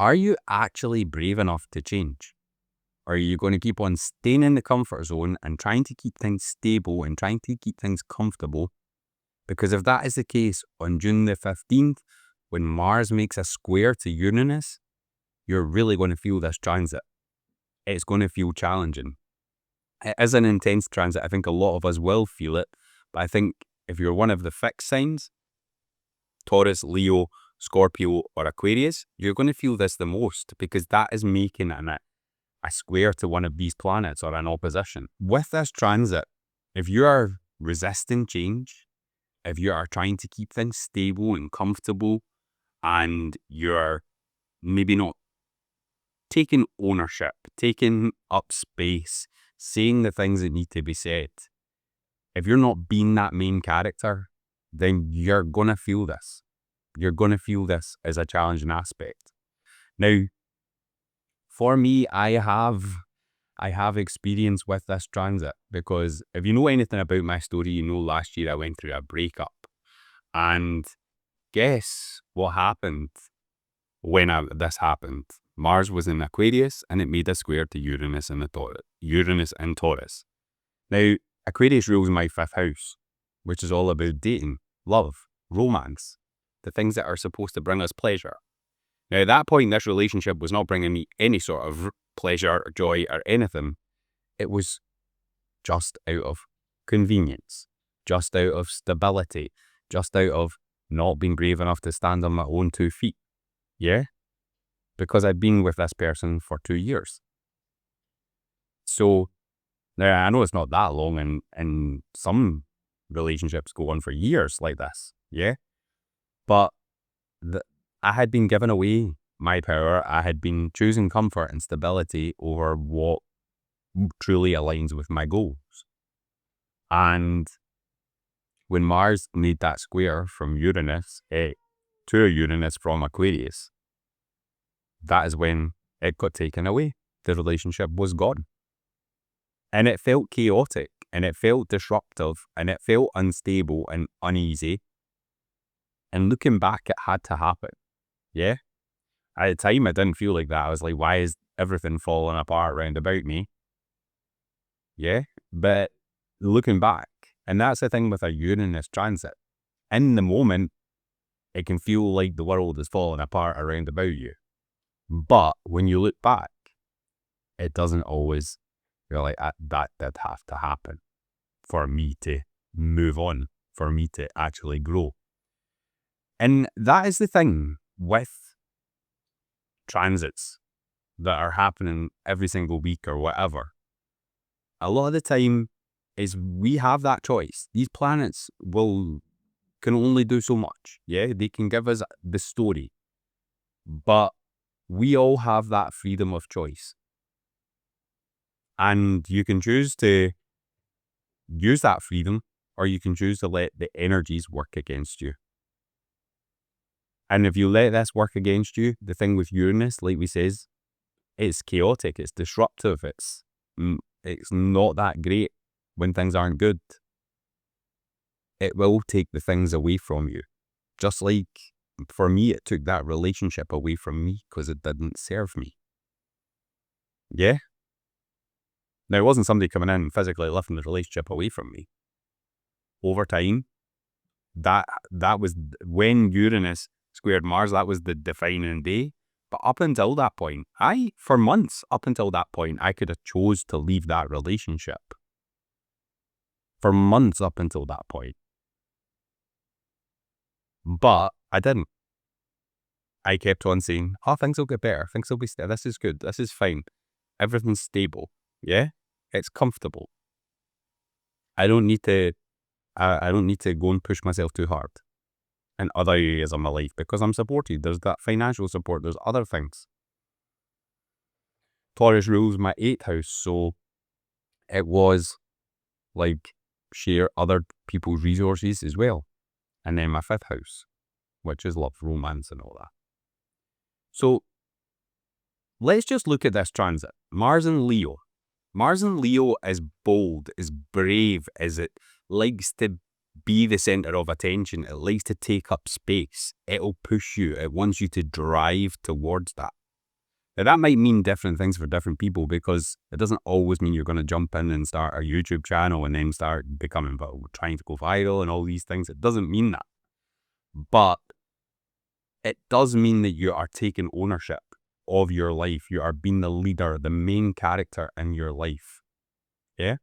are you actually brave enough to change? Or are you going to keep on staying in the comfort zone and trying to keep things stable and trying to keep things comfortable? Because if that is the case, on June the 15th, when Mars makes a square to Uranus, you're really going to feel this transit. It's going to feel challenging. It is an intense transit. I think a lot of us will feel it. But I think if you're one of the fixed signs, Taurus, Leo, Scorpio, or Aquarius, you're going to feel this the most because that is making a square to one of these planets or an opposition. With this transit, if you are resisting change, if you are trying to keep things stable and comfortable, and you're maybe not taking ownership, taking up space, saying the things that need to be said, if you're not being that main character, then you're going to feel this. You're going to feel this as a challenging aspect. Now, for me, I have experience with this transit because if you know anything about my story, you know last year I went through a breakup. And guess what happened when this happened? Mars was in Aquarius and it made a square to Uranus and Taurus. Now, Aquarius rules my 5th house, which is all about dating, love, romance, the things that are supposed to bring us pleasure. Now, at that point, this relationship was not bringing me any sort of pleasure or joy or anything. It was just out of convenience, just out of stability, just out of not being brave enough to stand on my own 2 feet. Yeah? Because I'd been with this person for 2 years. So, now I know it's not that long, and some relationships go on for years like this. Yeah? But I had been given away my power. I had been choosing comfort and stability over what truly aligns with my goals. And when Mars made that square from Uranus to Uranus from Aquarius, that is when it got taken away. The relationship was gone. And it felt chaotic, and it felt disruptive, and it felt unstable and uneasy. And looking back, it had to happen. Yeah? At the time, I didn't feel like that. I was like, why is everything falling apart round about me? Yeah? But looking back, and that's the thing with a Uranus transit. In the moment, it can feel like the world is falling apart around about you. But when you look back, it doesn't always feel like that did have to happen for me to move on, for me to actually grow. And that is the thing with transits that are happening every single week or whatever. A lot of the time is we have that choice. These planets can only do so much. Yeah, they can give us the story, but we all have that freedom of choice. And you can choose to use that freedom, or you can choose to let the energies work against you. And if you let this work against you, the thing with Uranus, like we says, it's chaotic, it's disruptive, it's not that great when things aren't good. It will take the things away from you. Just like, for me, it took that relationship away from me because it didn't serve me. Yeah? Now, it wasn't somebody coming in and physically lifting the relationship away from me. Over time, that was when Uranus squared Mars, that was the defining day. But up until that point, for months up until that point, I could have chose to leave that relationship. For months up until that point. But I didn't. I kept on saying, oh, things will get better. Things will be this is good. This is fine. Everything's stable. Yeah? It's comfortable. I don't need to go and push myself too hard in other areas of my life because I'm supported. There's that financial support. There's other things. Taurus rules my 8th house, so it was like share other people's resources as well. And then my 5th house, which is love, romance and all that. So let's just look at this transit. Mars and Leo. Mars in Leo is bold, is brave, it likes to be the center of attention. It likes to take up space. It'll push you. It wants you to drive towards that. Now, that might mean different things for different people, because it doesn't always mean you're going to jump in and start a YouTube channel and then start becoming trying to go viral and all these things. It doesn't mean that. But it does mean that you are taking ownership of your life. You are being the leader, the main character in your life. Yeah?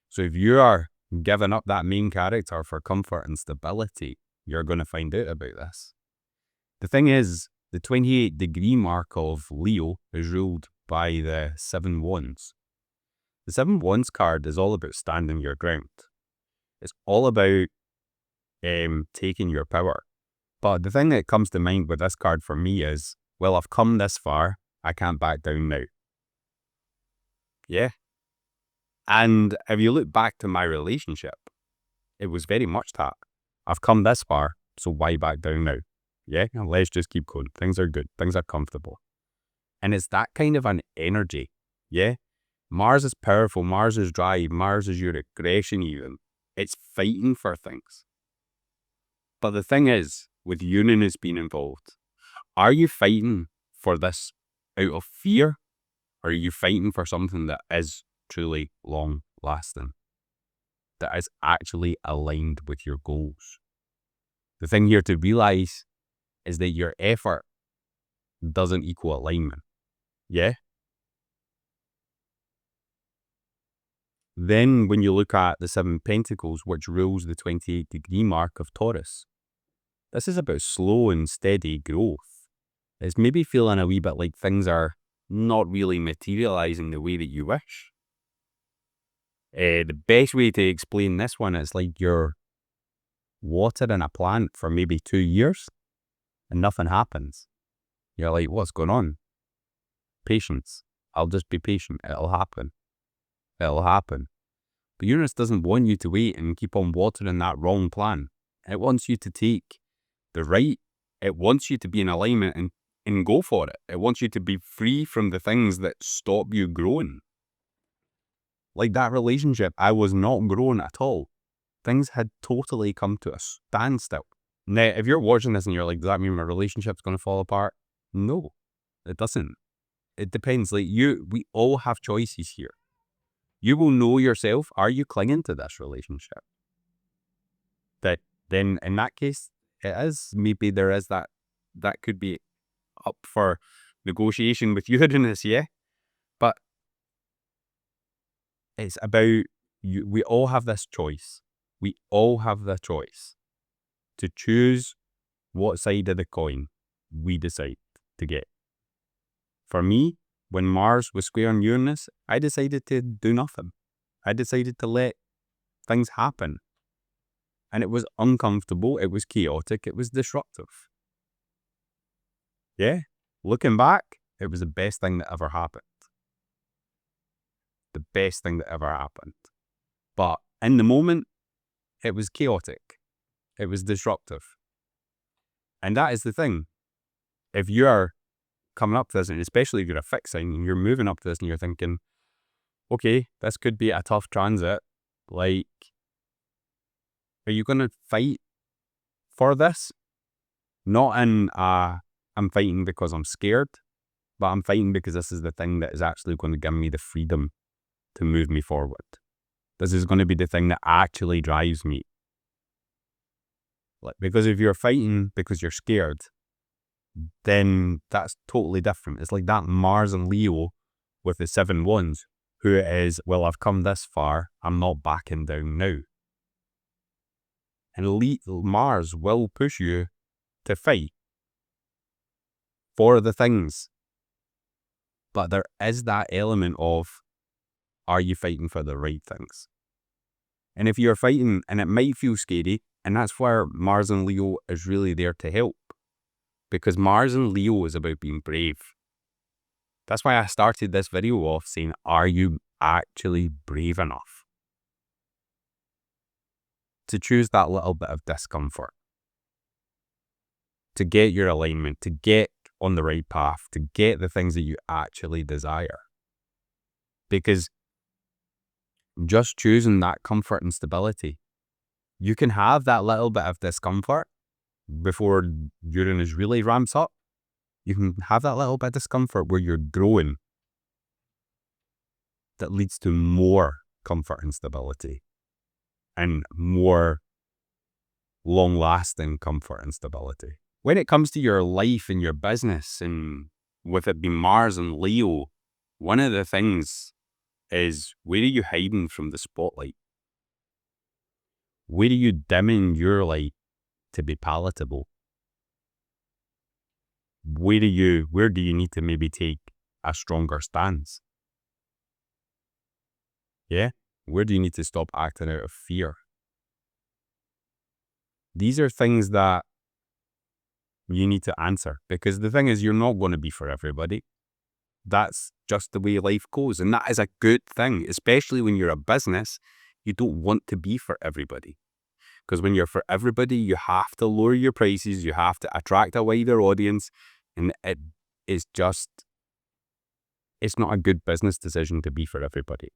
So if you are giving up that main character for comfort and stability, you're going to find out about this. The thing is, the 28-degree mark of Leo is ruled by the 7 Wands. The 7 Wands card is all about standing your ground. It's all about taking your power. But the thing that comes to mind with this card for me is, well, I've come this far, I can't back down now. Yeah. And if you look back to my relationship, it was very much that. I've come this far, so why back down now? Yeah, and let's just keep going. Things are good. Things are comfortable. And it's that kind of an energy. Yeah. Mars is powerful. Mars is drive. Mars is your aggression even. It's fighting for things. But the thing is, with Uranus being involved, are you fighting for this out of fear? Or are you fighting for something that is truly long lasting? That is actually aligned with your goals? The thing here to realize is that your effort doesn't equal alignment. Yeah? Then when you look at the 7 Pentacles, which rules the 28-degree mark of Taurus, this is about slow and steady growth. It's maybe feeling a wee bit like things are not really materializing the way that you wish. The best way to explain this one is like you're watering a plant for maybe 2 years and nothing happens. You're like, what's going on? Patience. I'll just be patient. It'll happen. It'll happen. But Uranus doesn't want you to wait and keep on watering that wrong plan. It wants you to take the right. It wants you to be in alignment and go for it. It wants you to be free from the things that stop you growing. Like that relationship, I was not growing at all. Things had totally come to a standstill. Now, if you're watching this and you're like, does that mean my relationship's going to fall apart? No, it doesn't. It depends. Like we all have choices here. You will know yourself. Are you clinging to this relationship? That then in that case, it is, maybe there is that could be up for negotiation with Uranus, yeah? But it's about you. We all have this choice. We all have the choice to choose what side of the coin we decide to get. For me, when Mars was square on Uranus, I decided to do nothing. I decided to let things happen. And it was uncomfortable, it was chaotic, it was disruptive. Yeah, looking back, it was the best thing that ever happened. The best thing that ever happened. But in the moment, it was chaotic. It was disruptive. And that is the thing. If you're coming up to this, and especially if you're a fixed sign and you're moving up to this and you're thinking, okay, this could be a tough transit. Like, are you going to fight for this? Not in I'm fighting because I'm scared, but I'm fighting because this is the thing that is actually going to give me the freedom to move me forward. This is going to be the thing that actually drives me. Like, because if you're fighting because you're scared, then that's totally different. It's like that Mars and Leo with the 7 Wands, who is, well, I've come this far, I'm not backing down now. And Mars will push you to fight for the things. But there is that element of, are you fighting for the right things? And if you're fighting, and it might feel scary, and that's where Mars and Leo is really there to help. Because Mars and Leo is about being brave. That's why I started this video off saying, are you actually brave enough to choose that little bit of discomfort? To get your alignment, to get on the right path, to get the things that you actually desire. Because just choosing that comfort and stability, you can have that little bit of discomfort before Uranus really ramps up. You can have that little bit of discomfort where you're growing that leads to more comfort and stability and more long-lasting comfort and stability. When it comes to your life and your business, and with it being Mars and Leo, one of the things is, where are you hiding from the spotlight? Where are you dimming your light to be palatable? Where do you need to maybe take a stronger stance? Yeah? Where do you need to stop acting out of fear? These are things that you need to answer, because the thing is, you're not going to be for everybody. That's just the way life goes, and that is a good thing, especially when you're a business. You don't want to be for everybody, because when you're for everybody, you have to lower your prices, you have to attract a wider audience, and it's not a good business decision to be for everybody.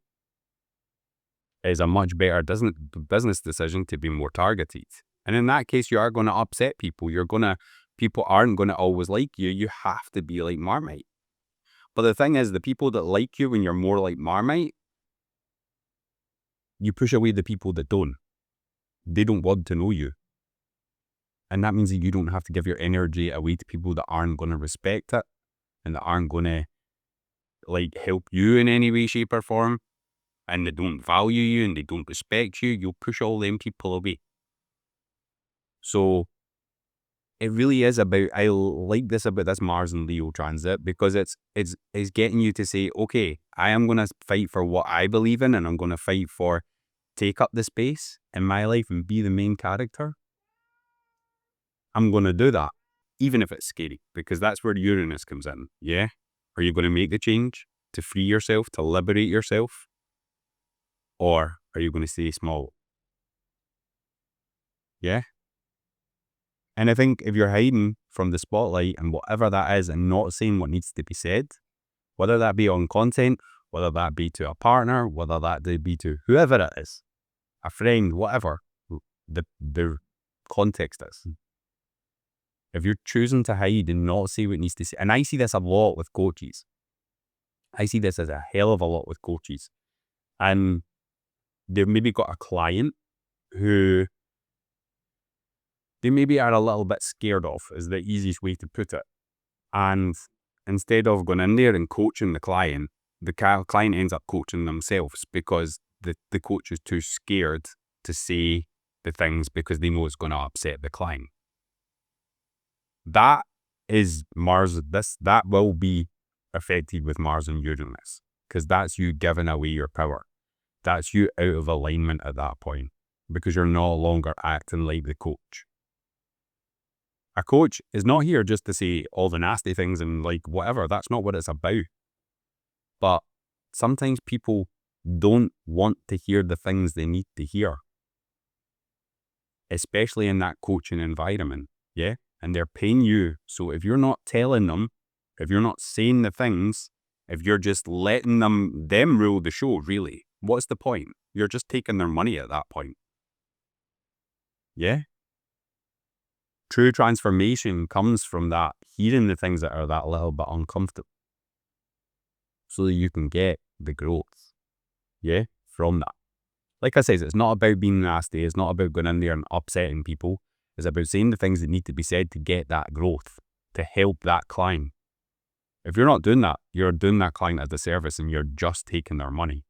It's a much better business decision to be more targeted. And in that case, you are going to upset people. People aren't going to always like you. You have to be like Marmite. But the thing is, the people that like you when you're more like Marmite, you push away the people that don't. They don't want to know you. And that means that you don't have to give your energy away to people that aren't going to respect it and that aren't going to help you in any way, shape or form, and they don't value you and they don't respect you. You'll push all them people away. So it really is about, I like this about this Mars and Leo transit, because it's getting you to say, okay, I am going to fight for what I believe in, and I'm going to fight for take up the space in my life and be the main character. I'm going to do that, even if it's scary, because that's where Uranus comes in. Yeah? Are you going to make the change to free yourself, to liberate yourself? Or are you going to stay small? Yeah? And I think if you're hiding from the spotlight and whatever that is and not saying what needs to be said, whether that be on content, whether that be to a partner, whether that be to whoever it is, a friend, whatever the context is. If you're choosing to hide and not say what needs to say, and I see this a lot with coaches. I see this as a hell of a lot with coaches. And they've maybe got a client who they maybe are a little bit scared of, is the easiest way to put it. And instead of going in there and coaching the client ends up coaching themselves, because the coach is too scared to say the things because they know it's going to upset the client. That is Mars. That will be affected with Mars and Uranus, because that's you giving away your power. That's you out of alignment at that point, because you're no longer acting like the coach. A coach is not here just to say all the nasty things and whatever. That's not what it's about. But sometimes people don't want to hear the things they need to hear, especially in that coaching environment. Yeah. And they're paying you. So if you're not telling them, if you're not saying the things, if you're just letting them rule the show, really, what's the point? You're just taking their money at that point. Yeah. True transformation comes from that, hearing the things that are that little bit uncomfortable, so that you can get the growth. Yeah. From that. Like I said, it's not about being nasty. It's not about going in there and upsetting people. It's about saying the things that need to be said to get that growth, to help that client. If you're not doing that, you're doing that client a disservice and you're just taking their money.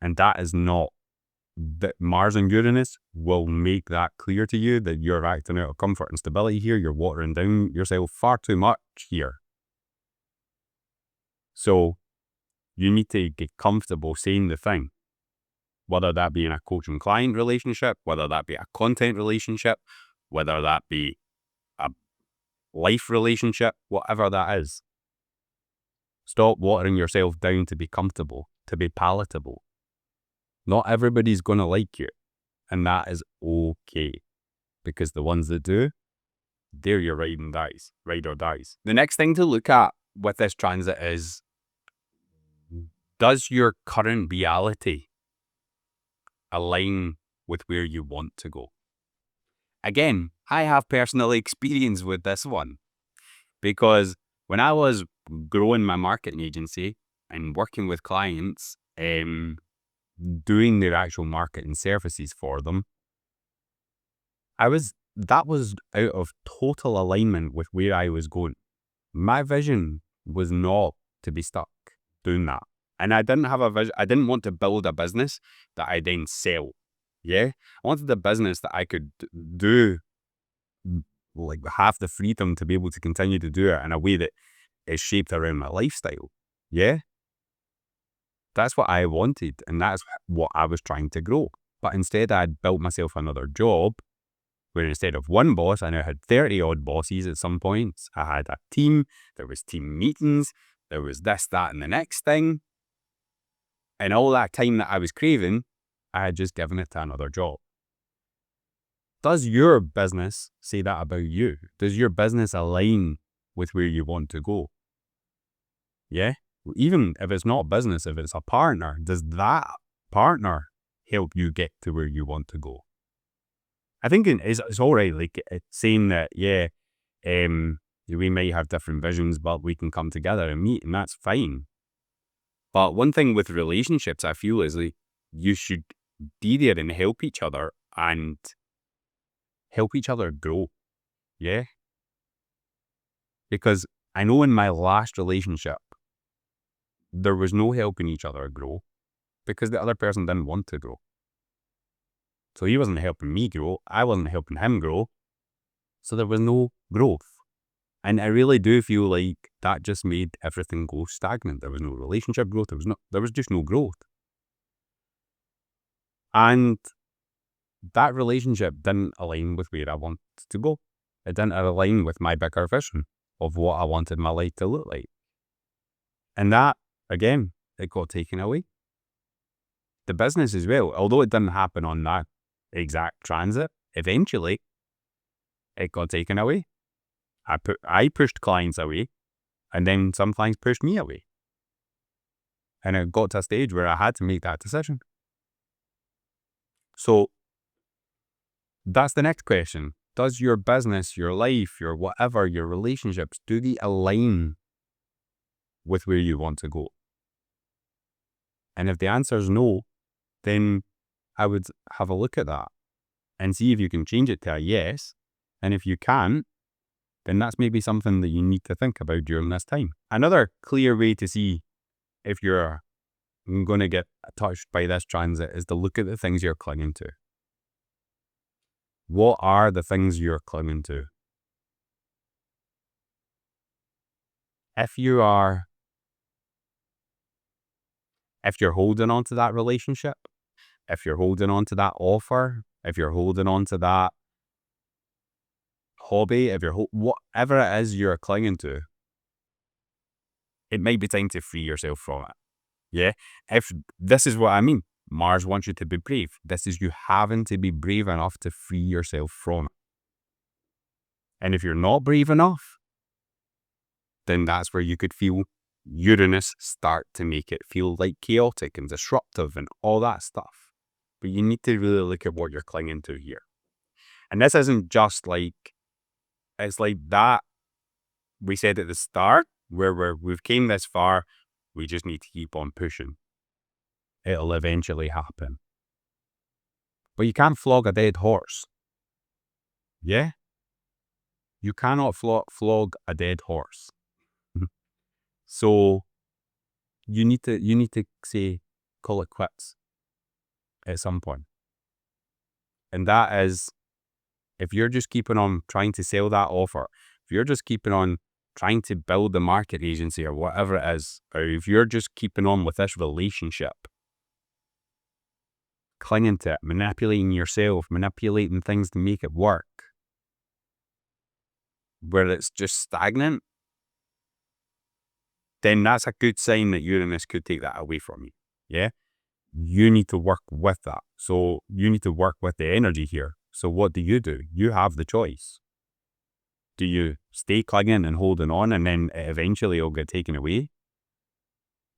And that is not, that Mars and Uranus will make that clear to you, that you're acting out of comfort and stability here. You're watering down yourself far too much here. So you need to get comfortable saying the thing, whether that be in a coach and client relationship, whether that be a content relationship, whether that be a life relationship, whatever that is. Stop watering yourself down to be comfortable, to be palatable. Not everybody's going to like you, and that is okay, because the ones that do, they're your ride or dies. The next thing to look at with this transit is, does your current reality align with where you want to go? Again, I have personal experience with this one, Because when I was growing my marketing agency and working with clients, doing their actual marketing services for them, that was out of total alignment with where I was going. My vision was not to be stuck doing that. And I didn't have a vision. I didn't want to build a business that I then sell. Yeah. I wanted a business that I could do, like, have the freedom to be able to continue to do it in a way that is shaped around my lifestyle. Yeah. That's what I wanted. And that's what I was trying to grow. But instead, I had built myself another job where instead of one boss, I now had 30 odd bosses at some points. I had a team, there was team meetings, there was this, that, and the next thing. And all that time that I was craving, I had just given it to another job. Does your business say that about you? Does your business align with where you want to go? Yeah? Even if it's not a business, if it's a partner, does that partner help you get to where you want to go? I think it's all right, like, saying that, yeah, we might have different visions, but we can come together and meet, and that's fine. But one thing with relationships, I feel, is like, you should be there and help each other and help each other grow. Yeah? Because I know in my last relationship, there was no helping each other grow because the other person didn't want to grow. So he wasn't helping me grow. I wasn't helping him grow. So there was no growth. And I really do feel like that just made everything go stagnant. There was no relationship growth. There was just no growth. And that relationship didn't align with where I wanted to go. It didn't align with my bigger vision of what I wanted my life to look like. And that, again, it got taken away. The business as well, although it didn't happen on that exact transit, eventually it got taken away. I pushed clients away, and then some clients pushed me away. And it got to a stage where I had to make that decision. So that's the next question. Does your business, your life, your whatever, your relationships, do they align with where you want to go? And if the answer is no, then I would have a look at that and see if you can change it to a yes. And if you can't, then that's maybe something that you need to think about during this time. Another clear way to see if you're going to get touched by this transit is to look at the things you're clinging to. What are the things you're clinging to? If you're holding on to that relationship, if you're holding on to that offer, if you're holding on to that hobby, whatever it is you're clinging to, it might be time to free yourself from it. Yeah? If this is what I mean, Mars wants you to be brave. This is you having to be brave enough to free yourself from it. And if you're not brave enough, then that's where you could feel Uranus start to make it feel like chaotic and disruptive and all that stuff. But you need to really look at what you're clinging to here. And this isn't just like, it's like that we said at the start, where we've came this far, we just need to keep on pushing. It'll eventually happen. But you can't flog a dead horse. Yeah? You cannot flog a dead horse. So you need to say, call it quits at some point. And that is, if you're just keeping on trying to sell that offer, if you're just keeping on trying to build the market agency or whatever it is, or if you're just keeping on with this relationship, clinging to it, manipulating yourself, manipulating things to make it work, where it's just stagnant, then that's a good sign that Uranus could take that away from you. Yeah? You need to work with that. So you need to work with the energy here. So what do? You have the choice. Do you stay clinging and holding on and then eventually it'll get taken away?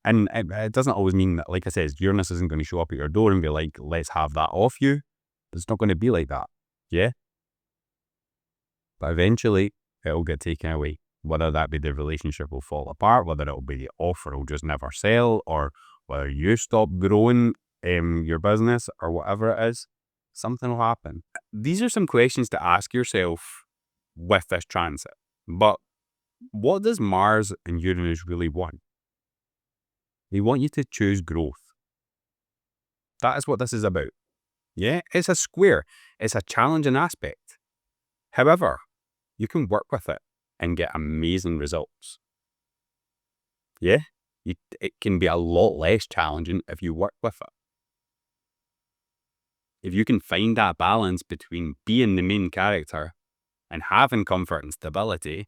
And it doesn't always mean that, like I said, Uranus isn't going to show up at your door and be like, let's have that off you. It's not going to be like that. Yeah? But eventually it'll get taken away. Whether that be the relationship will fall apart, whether it'll be the offer will just never sell, or whether you stop growing your business or whatever it is, something will happen. These are some questions to ask yourself with this transit. But what does Mars and Uranus really want? They want you to choose growth. That is what this is about. Yeah, it's a square. It's a challenging aspect. However, you can work with it and get amazing results. Yeah, it can be a lot less challenging if you work with it. If you can find that balance between being the main character and having comfort and stability,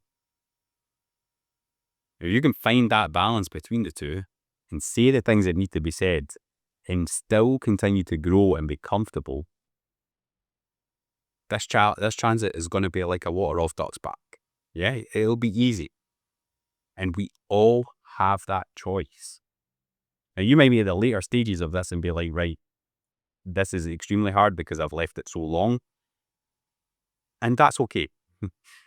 if you can find that balance between the two and say the things that need to be said and still continue to grow and be comfortable, this transit is going to be like a water off duck's back. Yeah, it'll be easy. And we all have that choice. Now, you may be at the later stages of this and be like, right, this is extremely hard because I've left it so long. And that's okay.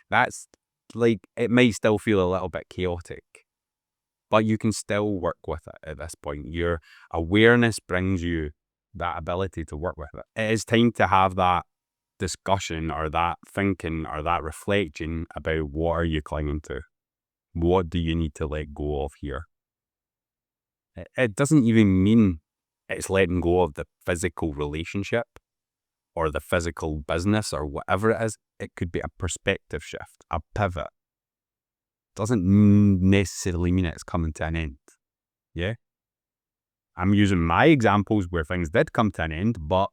That's like, it might still feel a little bit chaotic, but you can still work with it at this point. Your awareness brings you that ability to work with it. It is time to have that discussion or that thinking or that reflection about what are you clinging to? What do you need to let go of here? It doesn't even mean it's letting go of the physical relationship or the physical business or whatever it is. It could be a perspective shift, a pivot. Doesn't necessarily mean it's coming to an end. Yeah? I'm using my examples where things did come to an end, but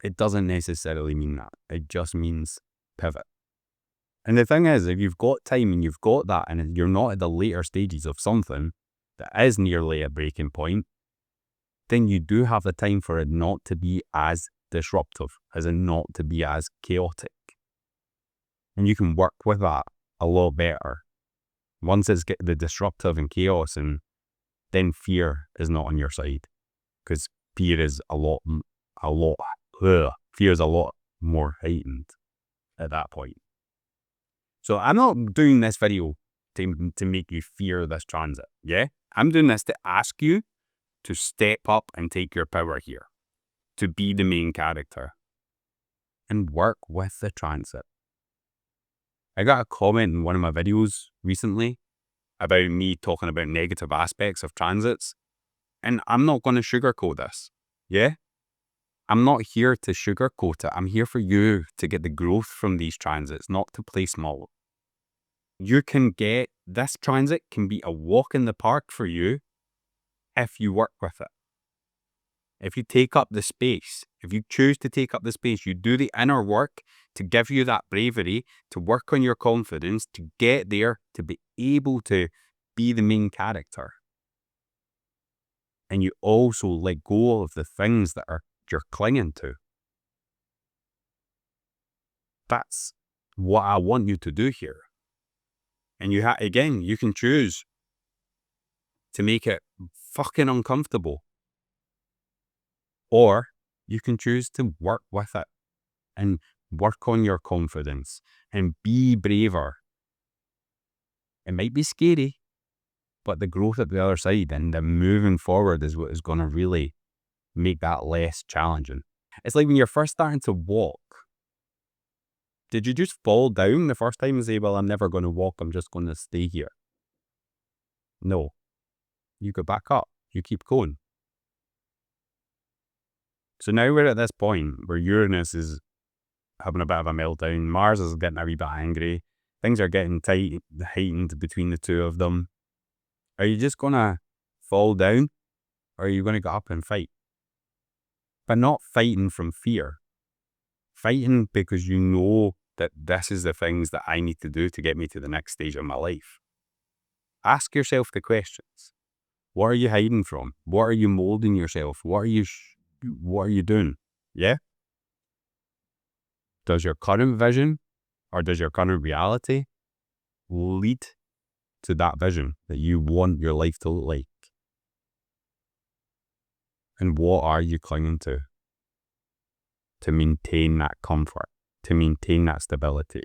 it doesn't necessarily mean that. It just means pivot. And the thing is, if you've got time and you've got that and you're not at the later stages of something that is nearly a breaking point, then you do have the time for it not to be as disruptive, as in not to be as chaotic. And you can work with that a lot better. Once it's get the disruptive and chaos, and then fear is not on your side. Because fear is a lot more heightened at that point. So I'm not doing this video to make you fear this transit. Yeah? I'm doing this to ask you to step up and take your power here, to be the main character and work with the transit. I got a comment in one of my videos recently about me talking about negative aspects of transits, and I'm not going to sugarcoat this. Yeah? I'm not here to sugarcoat it. I'm here for you to get the growth from these transits, not to play small. You can get, this transit can be a walk in the park for you if you work with it. If you take up the space, if you choose to take up the space, you do the inner work to give you that bravery, to work on your confidence, to get there, to be able to be the main character. And you also let go of the things that you're clinging to. That's what I want you to do here. And again, you can choose to make it fucking uncomfortable. Or you can choose to work with it and work on your confidence and be braver. It might be scary, but the growth at the other side and the moving forward is what is going to really make that less challenging. It's like when you're first starting to walk. Did you just fall down the first time and say, well, I'm never going to walk, I'm just going to stay here? No. You go back up. You keep going. So now we're at this point where Uranus is having a bit of a meltdown. Mars is getting a wee bit angry. Things are getting heightened between the two of them. Are you just going to fall down, or are you going to get up and fight? But not fighting from fear. Fighting because you know that this is the things that I need to do to get me to the next stage of my life. Ask yourself the questions. What are you hiding from? What are you molding yourself? What are you doing? Yeah? Does your current vision or does your current reality lead to that vision that you want your life to look like? And what are you clinging to maintain that comfort, to maintain that stability?